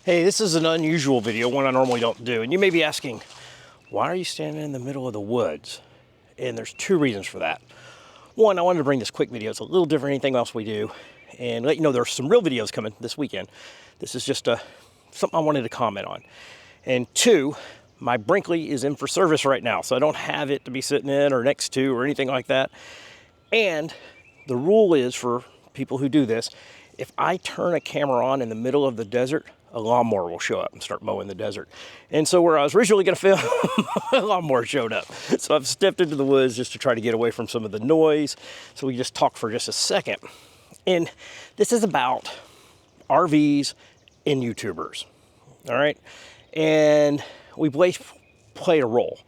Hey, this is an unusual video, one I normally don't do. And you may be asking, why are you standing in the middle of the woods? And there's two reasons for that. One, I wanted to bring this quick video. It's a little different than anything else we do. And let you know there's some real videos coming this weekend. This is just something I wanted to comment on. And two, my Brinkley is in for service right now. So I don't have it to be sitting in or next to or anything like that. And the rule is for people who do this, if I turn a camera on in the middle of the desert, a lawnmower will show up and start mowing the desert. And so where I was originally going to film, a lawnmower showed up. So I've stepped into the woods just to try to get away from some of the noise. So we just talk for just a second. And this is about RVs and YouTubers. All right. And we both play a role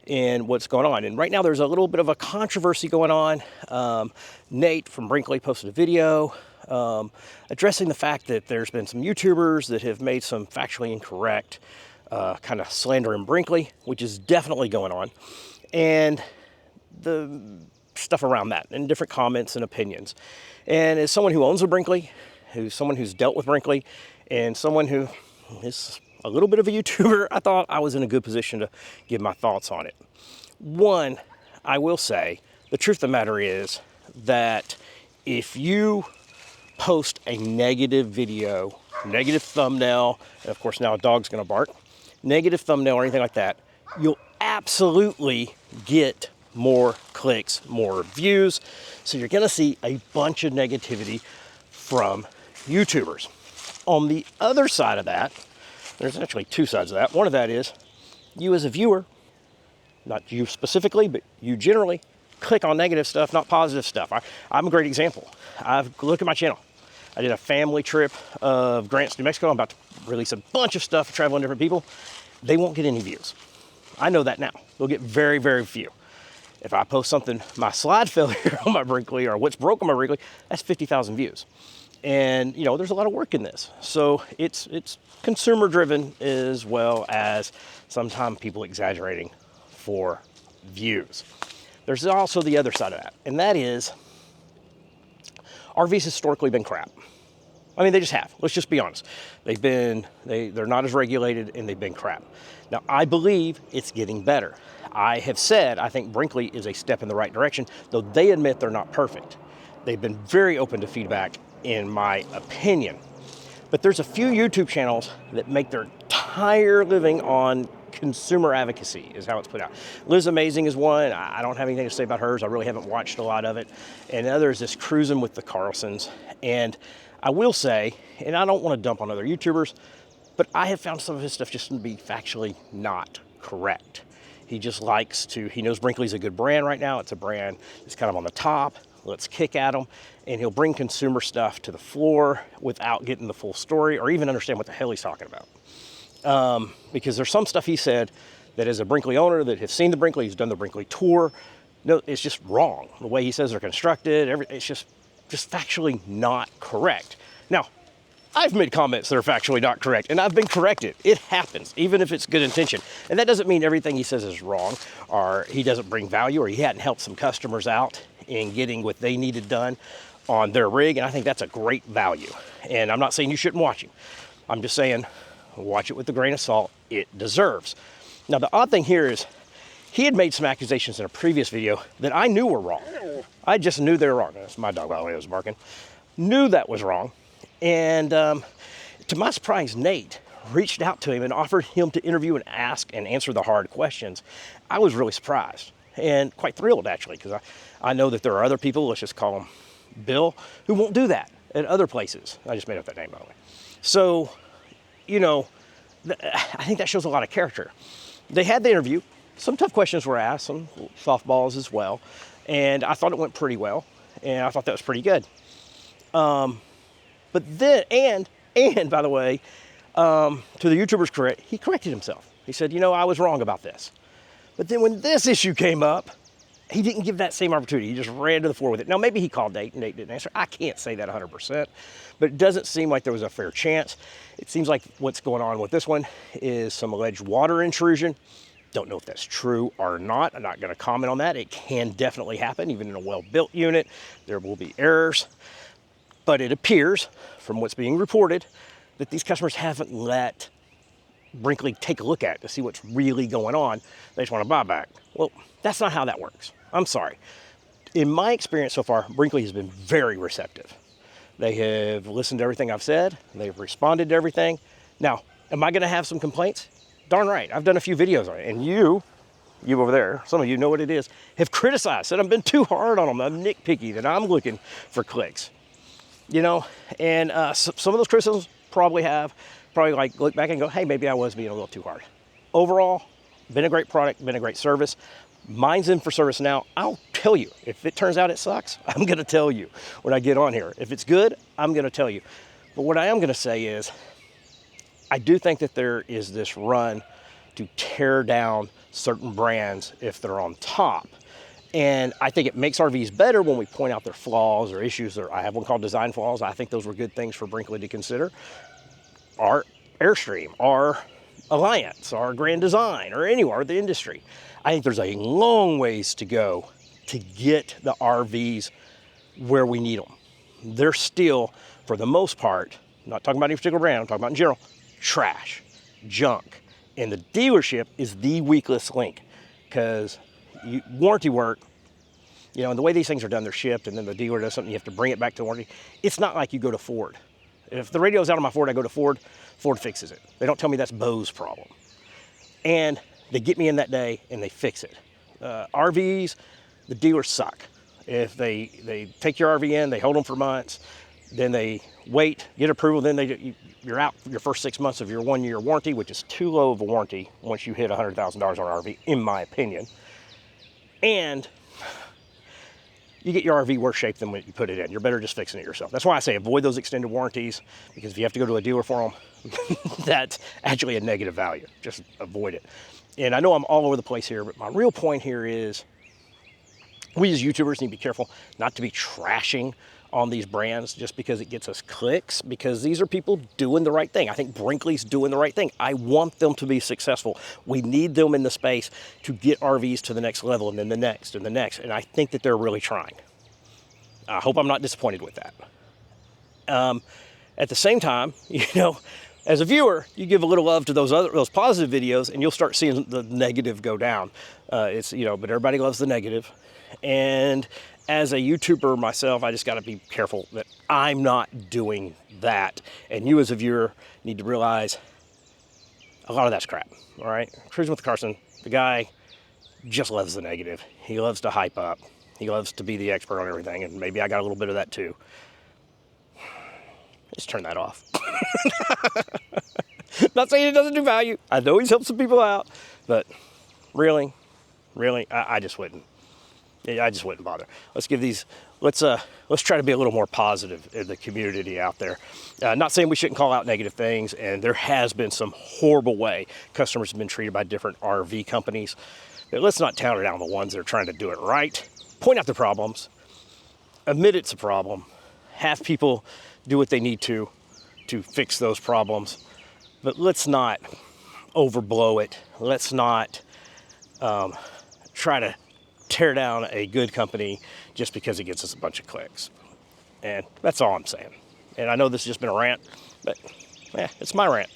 in what's going on. And right now there's a little bit of a controversy going on. Nate from Brinkley posted a video addressing the fact that there's been some YouTubers that have made some factually incorrect kind of slander in Brinkley, which is definitely going on, and the stuff around that and different comments and opinions. And as someone who owns a Brinkley, who's someone who's dealt with Brinkley, and someone who is a little bit of a YouTuber, I thought I was in a good position to give my thoughts on it. One, I will say, the truth of the matter is that if you post a negative video, negative thumbnail, and of course now a dog's gonna bark, negative thumbnail or anything like that, you'll absolutely get more clicks, more views. So you're gonna see a bunch of negativity from YouTubers. On the other side of that, there's actually two sides of that. One of that is you as a viewer, not you specifically, but you generally click on negative stuff, not positive stuff. I'm a great example. Look at my channel. I did a family trip of Grants, New Mexico. I'm about to release a bunch of stuff, traveling different people. They won't get any views. I know that now. They'll get very, very few. If I post something, my slide failure on my Brinkley or what's broke on my Brinkley, that's 50,000 views. And you know, there's a lot of work in this. So it's consumer driven as well as sometimes people exaggerating for views. There's also the other side of that, and that is RVs historically been crap. I mean, they just have. Let's just be honest. They're not as regulated and they've been crap. Now, I believe it's getting better. I have said I think Brinkley is a step in the right direction, though they admit they're not perfect. They've been very open to feedback, in my opinion. But there's a few YouTube channels that make their entire living on consumer advocacy, is how it's put out. Liz Amazing is one. I don't have anything to say about hers. I really haven't watched a lot of it. And the other is this Cruising with the Carlsons. And I will say, and I don't want to dump on other YouTubers, but I have found some of his stuff just to be factually not correct. He just likes to, he knows Brinkley's a good brand right now. It's a brand that's kind of on the top. Let's kick at him. And he'll bring consumer stuff to the floor without getting the full story or even understand what the hell he's talking about. Because there's some stuff he said that as a Brinkley owner that have seen the Brinkley, he's done the Brinkley tour. No, it's just wrong. The way he says they're constructed, it's just factually not correct. Now, I've made comments that are factually not correct, and I've been corrected. It happens, even if it's good intention. And that doesn't mean everything he says is wrong, or he doesn't bring value, or he hadn't helped some customers out in getting what they needed done on their rig, and I think that's a great value. And I'm not saying you shouldn't watch him. I'm just saying, watch it with a grain of salt. It deserves. Now, the odd thing here is he had made some accusations in a previous video that I knew were wrong. I just knew they were wrong. That's my dog, by the way, was barking. Knew that was wrong. And to my surprise, Nate reached out to him and offered him to interview and ask and answer the hard questions. I was really surprised and quite thrilled, actually, because I know that there are other people, let's just call him Bill, who won't do that at other places. I just made up that name, by the way. So, you know, I think that shows a lot of character. They had the interview. Some tough questions were asked, some softballs as well. And I thought it went pretty well. And I thought that was pretty good. But then, and by the way, to the YouTuber's credit, he corrected himself. He said, you know, I was wrong about this. But then when this issue came up, he didn't give that same opportunity. He just ran to the floor with it. Now, maybe he called Nate and Nate didn't answer. I can't say that 100%, but it doesn't seem like there was a fair chance. It seems like what's going on with this one is some alleged water intrusion. Don't know if that's true or not. I'm not going to comment on that. It can definitely happen, even in a well-built unit. There will be errors. But it appears, from what's being reported, that these customers haven't let Brinkley take a look at to see what's really going on. They just want to buy back. Well, that's not how that works. I'm sorry. In my experience so far, Brinkley has been very receptive. They have listened to everything I've said. They've responded to everything. Now, am I going to have some complaints? Darn right. I've done a few videos on it. And you over there, some of you know what it is, have criticized that I've been too hard on them. I'm nitpicky, that I'm looking for clicks. You know, and some of those criticisms probably like look back and go, hey, maybe I was being a little too hard. Overall, been a great product, been a great service. Mine's in for service now. I'll tell you. If it turns out it sucks, I'm going to tell you when I get on here. If it's good, I'm going to tell you. But what I am going to say is, I do think that there is this run to tear down certain brands if they're on top. And I think it makes RVs better when we point out their flaws or issues. I have one called design flaws. I think those were good things for Brinkley to consider. Our Airstream, our Alliance, our Grand Design, or anywhere in the industry. I think there's a long ways to go to get the RVs where we need them. They're still, for the most part, I'm not talking about any particular brand, I'm talking about in general, trash, junk. And the dealership is the weakest link, because warranty work, you know, and the way these things are done, they're shipped, and then the dealer does something, you have to bring it back to warranty. It's not like you go to Ford. If the radio's out on my Ford, I go to Ford, Ford fixes it. They don't tell me that's Bo's problem. And they get me in that day and they fix it. RVs, the dealers suck. If they take your RV in, they hold them for months, then they wait, get approval, then you're out your first 6 months of your 1-year warranty, which is too low of a warranty once you hit $100,000 on an RV, in my opinion. And you get your RV worse shape than when you put it in. You're better just fixing it yourself. That's why I say avoid those extended warranties, because if you have to go to a dealer for them, that's actually a negative value. Just avoid it. And I know I'm all over the place here, but my real point here is we as YouTubers need to be careful not to be trashing on these brands just because it gets us clicks, because these are people doing the right thing. I think Brinkley's doing the right thing. I want them to be successful. We need them in the space to get RVs to the next level, and then the next and the next. And I think that they're really trying. I hope I'm not disappointed with that. At the same time, you know, as a viewer, you give a little love to those positive videos, and you'll start seeing the negative go down. But everybody loves the negative. And as a YouTuber myself, I just got to be careful that I'm not doing that. And you as a viewer need to realize a lot of that's crap, all right? Cruising with Carson, the guy just loves the negative. He loves to hype up. He loves to be the expert on everything, and maybe I got a little bit of that too. Just turn that off. Not saying it doesn't do value. I know he's helped some people out, but really, I just wouldn't. I just wouldn't bother. Let's try to be a little more positive in the community out there. Not saying we shouldn't call out negative things, and there has been some horrible way customers have been treated by different RV companies. But let's not tout down the ones that are trying to do it right. Point out the problems, admit it's a problem, have people do what they need to fix those problems. But let's not overblow it. Let's not try to tear down a good company just because it gets us a bunch of clicks. And that's all I'm saying. And I know this has just been a rant, but it's my rant.